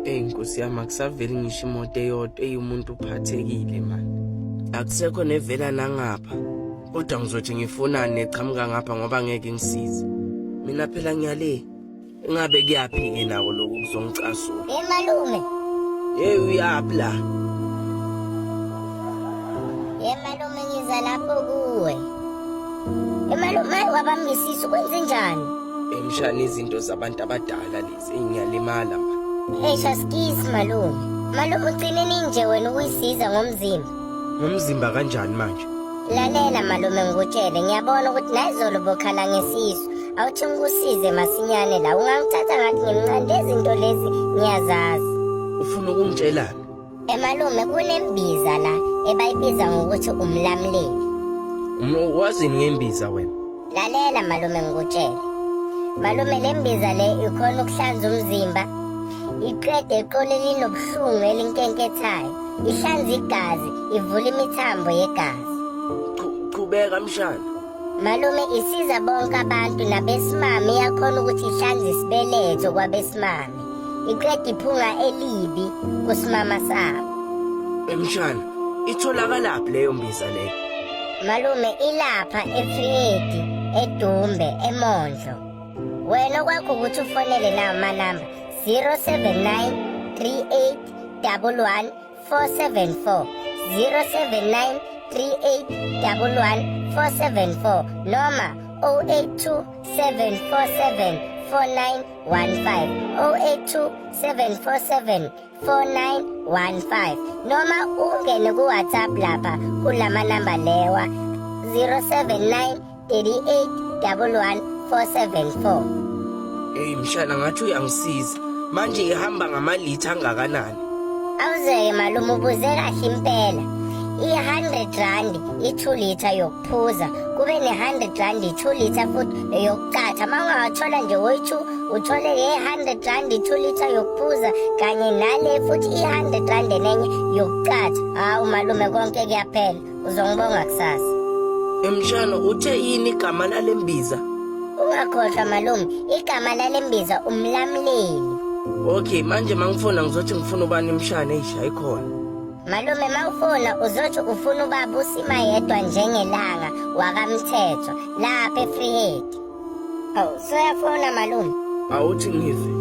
Nkosi yami akusaveli ngisho imoto eyodwa umuntu uphathekile manje. Akusekho nevela nangapha. Kodwa ngizothi ngifunane nechamuka ngapha ngoba ngeke ngisize. Mina phela ngiyale. Ingabe kuyaphike ke nako lokhu kuzongicasula. Malume. Uyaphi la? Malume ngiza lapho kuwe. Malume wabambisisa kwenze njani? Mshana izinto zabantu abadala lezi engiyalimala manje. Shaskisi malume. Malume ugcine ninje wena ukuyisiza ngomzimba. Ngomzimba kanjani manje? Lalela malume ngikutshele ngiyabona ukuthi nayizolo bokhala ngesisu. Awuthi ngikusize masinyane la ungangithatha ngathi ngimncane lezi zinto lezi ngiyazazi. Ufuna ukungitshelana? Malume kunembiza la ebayibiza ngokuthi umlamleli. Wazini ngembiza wena? Lalela malume ngikutshele. Malume lembiza le ikhona ukuhlanza umzimba. Iqede iqolo elinobuhlungu elinkenkethayo. Ihlanza igazi, ivula imithambo yegazi. Qhubeka mshana. Malume isiza bonke abantu nabesimame iyakhona ukuthi ihlanze isibeletho kwabesimame. Iqede iphunga elibi kusimama sabo. Mshana, itholakala leyo mbiza leyo? Malume ilapha eFriyedi, eDumbe, eMondlo. Wena kwakho ukuthi ufonele lawo manamba 079 38 11 474 079 38 11 474 noma 082 747 4915 082 747 4915 noma ungene ku WhatsApp lapha kulama namba lewa 079 38 11 474. Mshana ngathi uyangisiza. Manje ihamba ngamalitha angakanani? Awuzeke malume ubuze kahle impela. I100 rand i2 liter yokuphuza kube ne100 rand i2 liter futhi yokucatha. Mawungathola nje woyi2 uthole le100 rand i2 liter yokuphuza kanye nale futhi i100 rand nenye yokucatha. Hawu malume konke kuyaphela. Uzongibonga kusasa. Mshana uthe yini igama lalembiza? Ungakhohlwa malume, igama lalembiza umlamleli. Okay, manje mangifona ngizothi ngifuna ubani mshana ayikhona. Malume mawufona uzothi ufuna ubaba uSima yedwa njengelanga wakaMthetho lapha eFriyedi. Awu soyafona malume. Awuthi ngive.